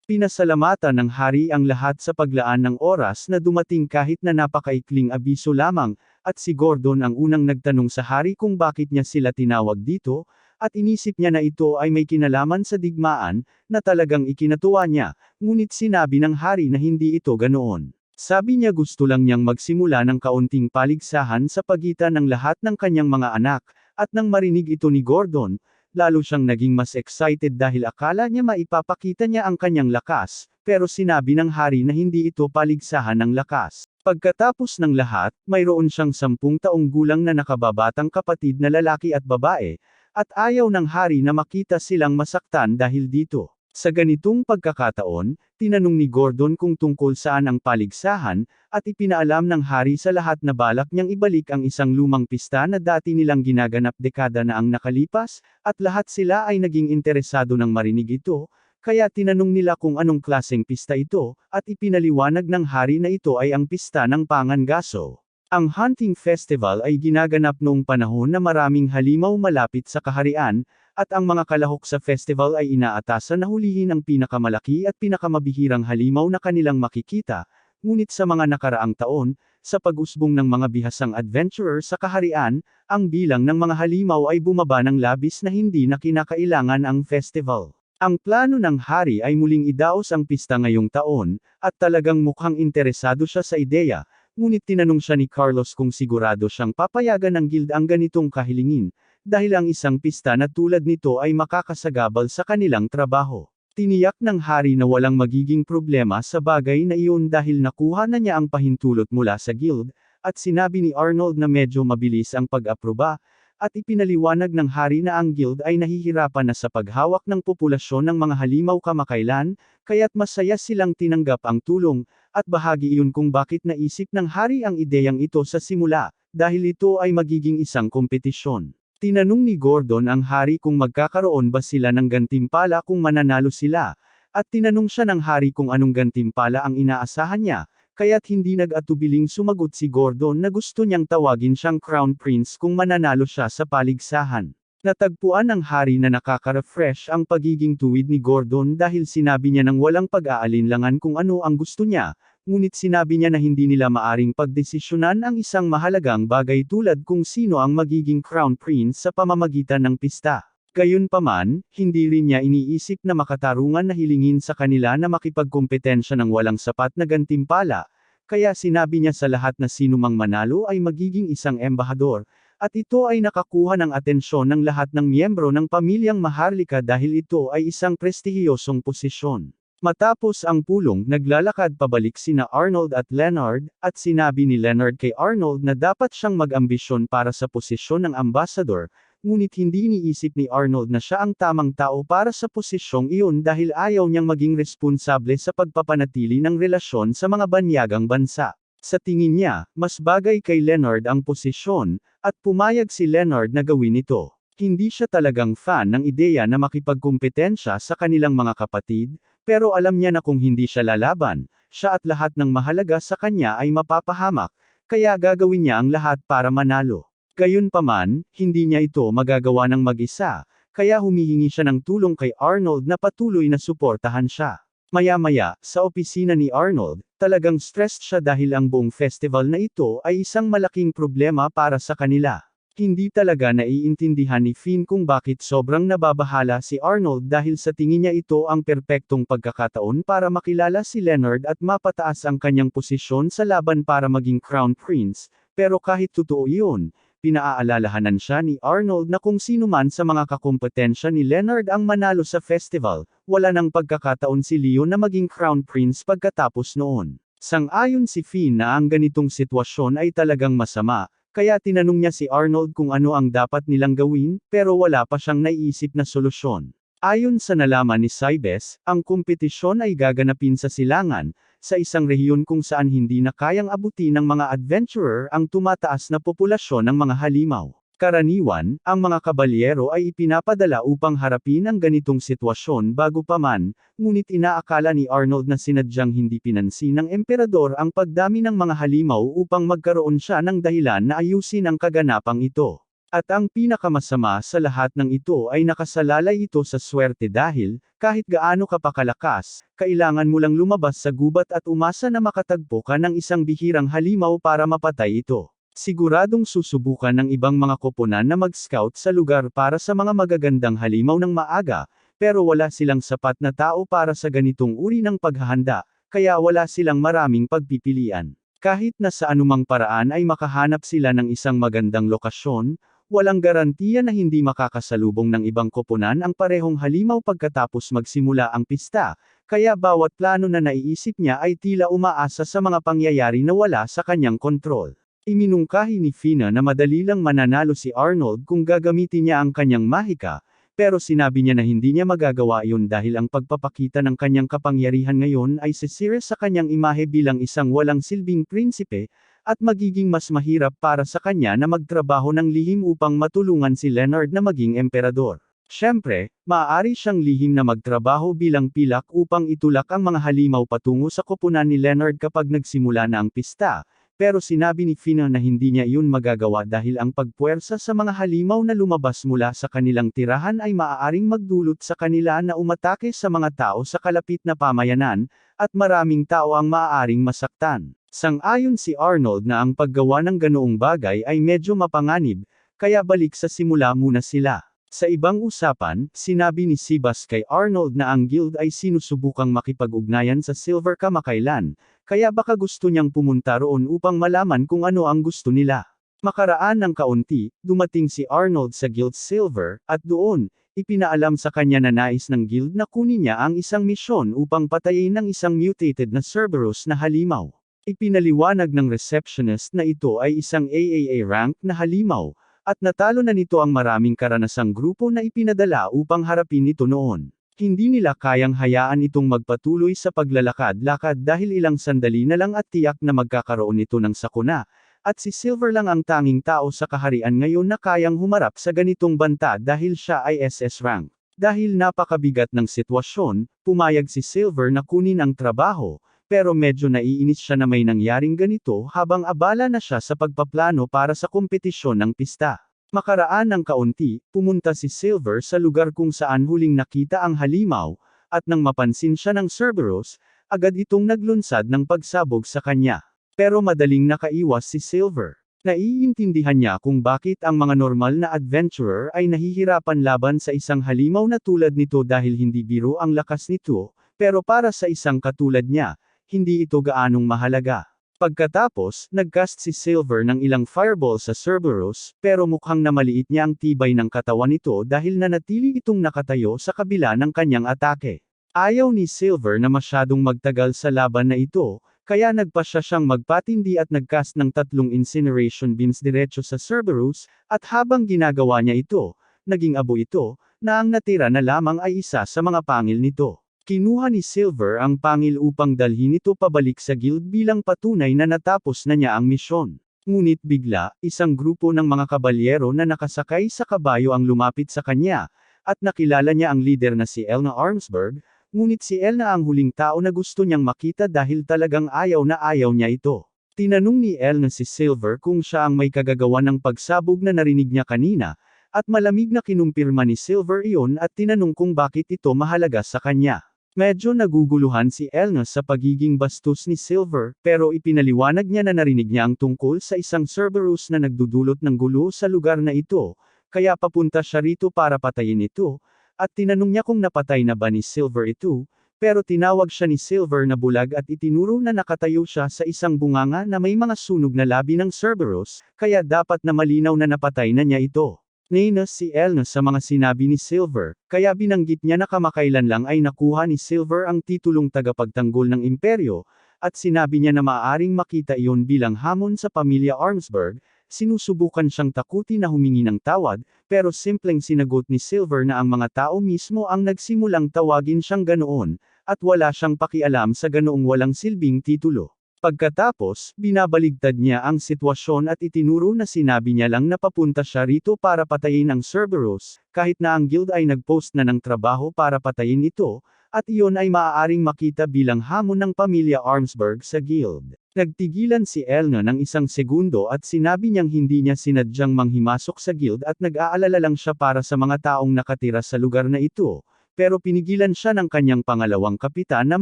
Pinasalamatan ng hari ang lahat sa paglaan ng oras na dumating kahit na napakaikling abiso lamang, at si Gordon ang unang nagtanong sa hari kung bakit niya sila tinawag dito, at inisip niya na ito ay may kinalaman sa digmaan, na talagang ikinatuwa niya, ngunit sinabi ng hari na hindi ito ganoon. Sabi niya gusto lang niyang magsimula ng kaunting paligsahan sa pagitan ng lahat ng kanyang mga anak, at nang marinig ito ni Gordon, lalo siyang naging mas excited dahil akala niya maipapakita niya ang kanyang lakas, pero sinabi ng hari na hindi ito paligsahan ng lakas. Pagkatapos ng lahat, mayroon siyang 10 taong gulang na nakababatang kapatid na lalaki at babae, at ayaw ng hari na makita silang masaktan dahil dito. Sa ganitong pagkakataon, tinanong ni Gordon kung tungkol saan ang paligsahan, at ipinaalam ng hari sa lahat na balak niyang ibalik ang isang lumang pista na dati nilang ginaganap dekada na ang nakalipas, at lahat sila ay naging interesado nang marinig ito, kaya tinanong nila kung anong klaseng pista ito, at ipinaliwanag ng hari na ito ay ang pista ng Pangangaso. Ang hunting festival ay ginaganap noong panahon na maraming halimaw malapit sa kaharian, at ang mga kalahok sa festival ay inaatasan na hulihin ang pinakamalaki at pinakamabihirang halimaw na kanilang makikita, ngunit sa mga nakaraang taon, sa pag-usbong ng mga bihasang adventurer sa kaharian, ang bilang ng mga halimaw ay bumaba ng labis na hindi na kinakailangan ang festival. Ang plano ng hari ay muling idaos ang pista ngayong taon, at talagang mukhang interesado siya sa ideya, ngunit tinanong siya ni Carlos kung sigurado siyang papayagan ng guild ang ganitong kahilingin, dahil ang isang pista na tulad nito ay makakasagabal sa kanilang trabaho. Tiniyak ng hari na walang magiging problema sa bagay na iyon dahil nakuha na niya ang pahintulot mula sa guild, at sinabi ni Arnold na medyo mabilis ang pag-aproba, at ipinaliwanag ng hari na ang guild ay nahihirapan na sa paghawak ng populasyon ng mga halimaw kamakailan, kaya't masaya silang tinanggap ang tulong, at bahagi iyon kung bakit naisip ng hari ang ideyang ito sa simula, dahil ito ay magiging isang kompetisyon. Tinanong ni Gordon ang hari kung magkakaroon ba sila ng gantimpala kung mananalo sila, at tinanong siya ng hari kung anong gantimpala ang inaasahan niya, kaya't hindi nag-atubiling sumagot si Gordon na gusto niyang tawagin siyang Crown Prince kung mananalo siya sa paligsahan. Natagpuan ng hari na nakaka-refresh ang pagiging tuwid ni Gordon dahil sinabi niya ng walang pag-aalinlangan kung ano ang gusto niya, ngunit sinabi niya na hindi nila maaring pagdesisyonan ang isang mahalagang bagay tulad kung sino ang magiging Crown Prince sa pamamagitan ng pista. Gayunpaman, hindi rin niya iniisip na makatarungan na hilingin sa kanila na makipagkompetensya ng walang sapat na gantimpala, kaya sinabi niya sa lahat na sinumang manalo ay magiging isang embahador, at ito ay nakakuha ng atensyon ng lahat ng miyembro ng pamilyang Maharlika dahil ito ay isang prestihiyosong posisyon. Matapos ang pulong, naglalakad pabalik sina Arnold at Leonard, at sinabi ni Leonard kay Arnold na dapat siyang mag-ambisyon para sa posisyon ng ambassador, ngunit hindi iniisip ni Arnold na siya ang tamang tao para sa posisyong iyon dahil ayaw niyang maging responsable sa pagpapanatili ng relasyon sa mga banyagang bansa. Sa tingin niya, mas bagay kay Leonard ang posisyon, at pumayag si Leonard na gawin ito. Hindi siya talagang fan ng ideya na makipagkumpetensya sa kanilang mga kapatid, pero alam niya na kung hindi siya lalaban, siya at lahat ng mahalaga sa kanya ay mapapahamak, kaya gagawin niya ang lahat para manalo. Gayunpaman, hindi niya ito magagawa ng mag-isa, kaya humihingi siya ng tulong kay Arnold na patuloy na suportahan siya. Maya-maya, sa opisina ni Arnold, talagang stressed siya dahil ang buong festival na ito ay isang malaking problema para sa kanila. Hindi talaga naiintindihan ni Finn kung bakit sobrang nababahala si Arnold dahil sa tingin niya ito ang perpektong pagkakataon para makilala si Leonard at mapataas ang kanyang posisyon sa laban para maging Crown Prince, pero kahit totoo iyon, pinaaalalahanan siya ni Arnold na kung sino man sa mga kakompetensya ni Leonard ang manalo sa festival, wala nang pagkakataon si Leo na maging Crown Prince pagkatapos noon. Sang-ayon si Finn na ang ganitong sitwasyon ay talagang masama, kaya tinanong niya si Arnold kung ano ang dapat nilang gawin, pero wala pa siyang naiisip na solusyon. Ayon sa nalaman ni Cybes, ang kompetisyon ay gaganapin sa silangan, sa isang rehiyon kung saan hindi na kayang abutin ng mga adventurer ang tumataas na populasyon ng mga halimaw. Karaniwan, ang mga kabalyero ay ipinapadala upang harapin ang ganitong sitwasyon bago pa man, ngunit inaakala ni Arnold na sinadyang hindi pinansin ng emperador ang pagdami ng mga halimaw upang magkaroon siya ng dahilan na ayusin ang kaganapang ito. At ang pinakamasama sa lahat ng ito ay nakasalalay ito sa swerte dahil, kahit gaano ka pakalakas, kailangan mo lang lumabas sa gubat at umasa na makatagpo ka ng isang bihirang halimaw para mapatay ito. Siguradong susubukan ng ibang mga koponan na mag-scout sa lugar para sa mga magagandang halimaw ng maaga, pero wala silang sapat na tao para sa ganitong uri ng paghahanda, kaya wala silang maraming pagpipilian. Kahit na sa anumang paraan ay makahanap sila ng isang magandang lokasyon, walang garantiya na hindi makakasalubong ng ibang koponan ang parehong halimaw pagkatapos magsimula ang pista, kaya bawat plano na naiisip niya ay tila umaasa sa mga pangyayari na wala sa kanyang kontrol. Iminungkahi ni Fina na madali lang mananalo si Arnold kung gagamitin niya ang kanyang mahika, pero sinabi niya na hindi niya magagawa iyon dahil ang pagpapakita ng kanyang kapangyarihan ngayon ay sisira sa kanyang imahe bilang isang walang silbing prinsipe, at magiging mas mahirap para sa kanya na magtrabaho ng lihim upang matulungan si Leonard na maging emperador. Siyempre, maaari siyang lihim na magtrabaho bilang pilak upang itulak ang mga halimaw patungo sa koponan ni Leonard kapag nagsimula na ang pista, pero sinabi ni Fina na hindi niya iyon magagawa dahil ang pagpuwersa sa mga halimaw na lumabas mula sa kanilang tirahan ay maaaring magdulot sa kanila na umatake sa mga tao sa kalapit na pamayanan, at maraming tao ang maaaring masaktan. Sang-ayon si Arnold na ang paggawa ng ganoong bagay ay medyo mapanganib, kaya balik sa simula muna sila. Sa ibang usapan, sinabi ni Sibas kay Arnold na ang guild ay sinusubukang makipag-ugnayan sa Silver kamakailan, kaya baka gusto niyang pumunta roon upang malaman kung ano ang gusto nila. Makaraan ng kaunti, dumating si Arnold sa Guild Silver, at doon, ipinaalam sa kanya na nais ng guild na kunin niya ang isang misyon upang patayin ng isang mutated na Cerberus na halimaw. Ipinaliwanag ng receptionist na ito ay isang AAA rank na halimaw, at natalo na nito ang maraming karanasang grupo na ipinadala upang harapin ito noon. Hindi nila kayang hayaan itong magpatuloy sa paglalakad-lakad dahil ilang sandali na lang at tiyak na magkakaroon ito ng sakuna, at si Silver lang ang tanging tao sa kaharian ngayon na kayang humarap sa ganitong banta dahil siya ay SS rank. Dahil napakabigat ng sitwasyon, pumayag si Silver na kunin ang trabaho, pero medyo naiinis siya na may nangyaring ganito habang abala na siya sa pagpaplano para sa kompetisyon ng pista. Makaraan ng kaunti, pumunta si Silver sa lugar kung saan huling nakita ang halimaw, at nang mapansin siya ng Cerberus, agad itong naglunsad ng pagsabog sa kanya. Pero madaling nakaiwas si Silver. Naiintindihan niya kung bakit ang mga normal na adventurer ay nahihirapan laban sa isang halimaw na tulad nito dahil hindi biro ang lakas nito, pero para sa isang katulad niya, hindi ito gaanong mahalaga. Pagkatapos, nagcast si Silver ng ilang fireball sa Cerberus, pero mukhang namaliit niya ang tibay ng katawan nito dahil nanatili itong nakatayo sa kabila ng kanyang atake. Ayaw ni Silver na masyadong magtagal sa laban na ito, kaya nagpasya siyang magpatindi at nagcast ng 3 incineration beams diretso sa Cerberus, at habang ginagawa niya ito, naging abo ito, na ang natira na lamang ay isa sa mga pangil nito. Kinuha ni Silver ang pangil upang dalhin ito pabalik sa guild bilang patunay na natapos na niya ang misyon. Ngunit bigla, isang grupo ng mga kabalyero na nakasakay sa kabayo ang lumapit sa kanya, at nakilala niya ang leader na si Elna Armsburg, ngunit si Elna ang huling tao na gusto niyang makita dahil talagang ayaw na ayaw niya ito. Tinanong ni Elna si Silver kung siya ang may kagagawa ng pagsabog na narinig niya kanina, at malamig na kinumpirma ni Silver iyon at tinanong kung bakit ito mahalaga sa kanya. Medyo naguguluhan si Elna sa pagiging bastos ni Silver, pero ipinaliwanag niya na narinig niya ang tungkol sa isang Cerberus na nagdudulot ng gulo sa lugar na ito, kaya papunta siya rito para patayin ito, at tinanong niya kung napatay na ba ni Silver ito, pero tinawag siya ni Silver na bulag at itinuro na nakatayo siya sa isang bunganga na may mga sunog na labi ng Cerberus, kaya dapat na malinaw na napatay na niya ito. Nainis si Elna sa mga sinabi ni Silver, kaya binanggit niya na kamakailan lang ay nakuha ni Silver ang titulong tagapagtanggol ng imperyo, at sinabi niya na maaaring makita iyon bilang hamon sa pamilya Armsburg. Sinusubukan siyang takutin na humingi ng tawad, pero simpleng sinagot ni Silver na ang mga tao mismo ang nagsimulang tawagin siyang ganoon, at wala siyang pakialam sa ganoong walang silbing titulo. Pagkatapos, binabaligtad niya ang sitwasyon at itinuro na sinabi niya lang na papunta siya rito para patayin ang Cerberus, kahit na ang guild ay nag-post na ng trabaho para patayin ito, at iyon ay maaaring makita bilang hamon ng pamilya Armsburg sa guild. Nagtigilan si Elna ng isang segundo at sinabi niyang hindi niya sinadyang manghimasok sa guild at nag-aalala lang siya para sa mga taong nakatira sa lugar na ito, pero pinigilan siya ng kanyang pangalawang kapitan na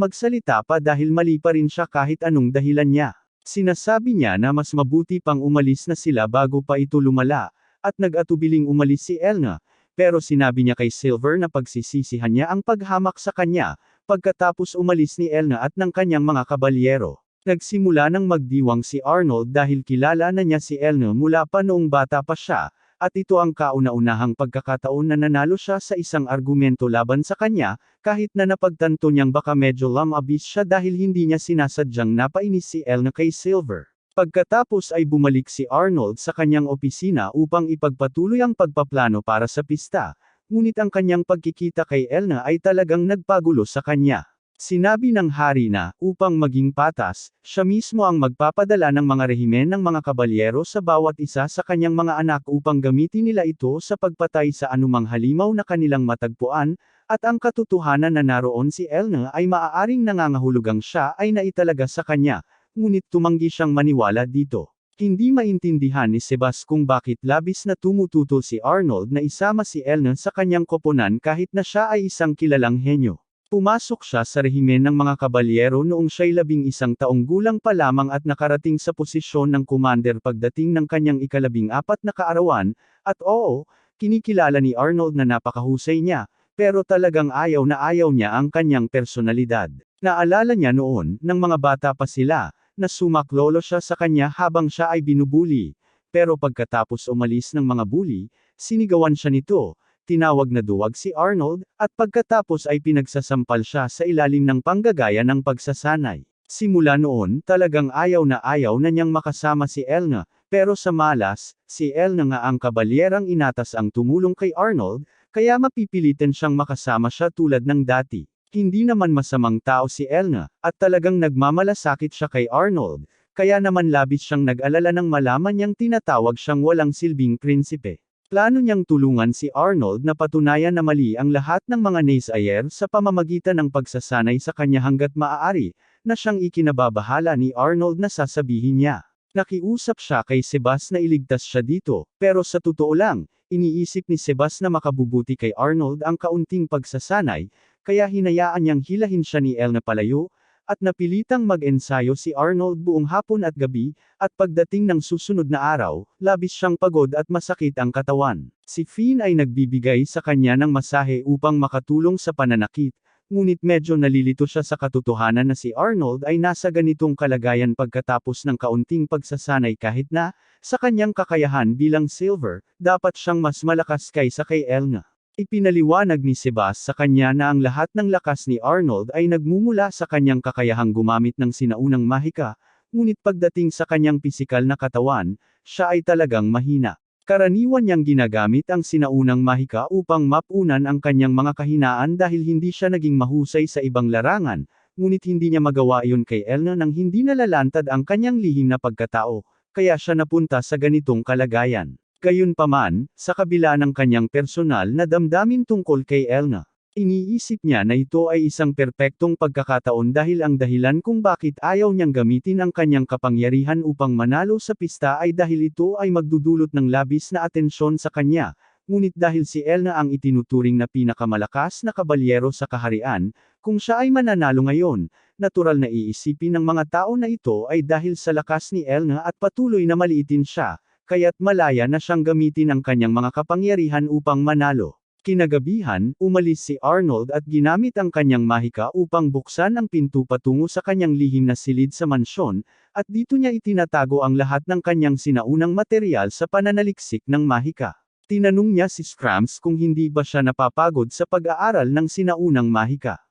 magsalita pa dahil mali pa rin siya kahit anong dahilan niya. Sinasabi niya na mas mabuti pang umalis na sila bago pa ito lumala, at nag-atubiling umalis si Elna, pero sinabi niya kay Silver na pagsisisihan niya ang paghamak sa kanya, pagkatapos umalis ni Elna at ng kanyang mga kabalyero. Nagsimula ng magdiwang si Arnold dahil kilala na niya si Elna mula pa noong bata pa siya, at ito ang kauna-unahang pagkakataon na nanalo siya sa isang argumento laban sa kanya, kahit na napagtanto niyang baka medyo lamabis siya dahil hindi niya sinasadyang napainis si Elna kay Silver. Pagkatapos ay bumalik si Arnold sa kanyang opisina upang ipagpatuloy ang pagpaplano para sa pista, ngunit ang kanyang pagkikita kay Elna ay talagang nagpagulo sa kanya. Sinabi ng hari na, upang maging patas, siya mismo ang magpapadala ng mga rehimen ng mga kabalyero sa bawat isa sa kanyang mga anak upang gamitin nila ito sa pagpatay sa anumang halimaw na kanilang matagpuan, at ang katotohanan na naroon si Elna ay maaaring nangangahulugang siya ay naitalaga sa kanya, ngunit tumanggi siyang maniwala dito. Hindi maintindihan ni Sebas kung bakit labis na tumututol si Arnold na isama si Elna sa kanyang koponan kahit na siya ay isang kilalang henyo. Pumasok siya sa rehimen ng mga kabalyero noong siya'y 11 taong gulang pa lamang at nakarating sa posisyon ng commander pagdating ng kanyang ika-14 na kaarawan, at oo, kinikilala ni Arnold na napakahusay niya, pero talagang ayaw niya ang kanyang personalidad. Naalala niya noon, nang mga bata pa sila, na sumaklolo siya sa kanya habang siya ay binubuli, pero pagkatapos umalis ng mga bully, sinigawan siya nito. Tinawag na duwag si Arnold, at pagkatapos ay pinagsasampal siya sa ilalim ng panggagaya ng pagsasanay. Simula noon, talagang ayaw na niyang makasama si Elna, pero sa malas, si Elna nga ang kabalyerang inatas ang tumulong kay Arnold, kaya mapipilitin siyang makasama siya tulad ng dati. Hindi naman masamang tao si Elna, at talagang nagmamalasakit siya kay Arnold, kaya naman labis siyang nag-alala nang malaman niyang tinatawag siyang walang silbing prinsipe. Plano niyang tulungan si Arnold na patunayan na mali ang lahat ng mga naysayer sa pamamagitan ng pagsasanay sa kanya hanggat maaari, na siyang ikinababahala ni Arnold na sasabihin niya. Nakiusap siya kay Sebas na iligtas siya dito, pero sa totoo lang, iniisip ni Sebas na makabubuti kay Arnold ang kaunting pagsasanay, kaya hinayaan niyang hilahin siya ni El na palayo, at napilitang mag-ensayo si Arnold buong hapon at gabi, at pagdating ng susunod na araw, labis siyang pagod at masakit ang katawan. Si Finn ay nagbibigay sa kanya ng masahe upang makatulong sa pananakit, ngunit medyo nalilito siya sa katotohanan na si Arnold ay nasa ganitong kalagayan pagkatapos ng kaunting pagsasanay kahit na, sa kanyang kakayahan bilang Silver, dapat siyang mas malakas kaysa kay Elna. Ipinaliwanag ni Sebas sa kanya na ang lahat ng lakas ni Arnold ay nagmumula sa kanyang kakayahang gumamit ng sinaunang mahika, ngunit pagdating sa kanyang pisikal na katawan, siya ay talagang mahina. Karaniwan niyang ginagamit ang sinaunang mahika upang mapunan ang kanyang mga kahinaan dahil hindi siya naging mahusay sa ibang larangan, ngunit hindi niya magawa iyon kay Elna nang hindi nalalantad ang kanyang lihim na pagkatao, kaya siya napunta sa ganitong kalagayan. Gayunpaman, sa kabila ng kanyang personal na damdamin tungkol kay Elna, iniisip niya na ito ay isang perpektong pagkakataon dahil ang dahilan kung bakit ayaw niyang gamitin ang kanyang kapangyarihan upang manalo sa pista ay dahil ito ay magdudulot ng labis na atensyon sa kanya, ngunit dahil si Elna ang itinuturing na pinakamalakas na kabalyero sa kaharian, kung siya ay mananalo ngayon, natural na iisipin ng mga tao na ito ay dahil sa lakas ni Elna at patuloy na maliitin siya, kaya't malaya na siyang gamitin ang kanyang mga kapangyarihan upang manalo. Kinagabihan, umalis si Arnold at ginamit ang kanyang mahika upang buksan ang pinto patungo sa kanyang lihim na silid sa mansyon, at dito niya itinatago ang lahat ng kanyang sinaunang materyal sa pananaliksik ng mahika. Tinanong niya si Scrams kung hindi ba siya napapagod sa pag-aaral ng sinaunang mahika.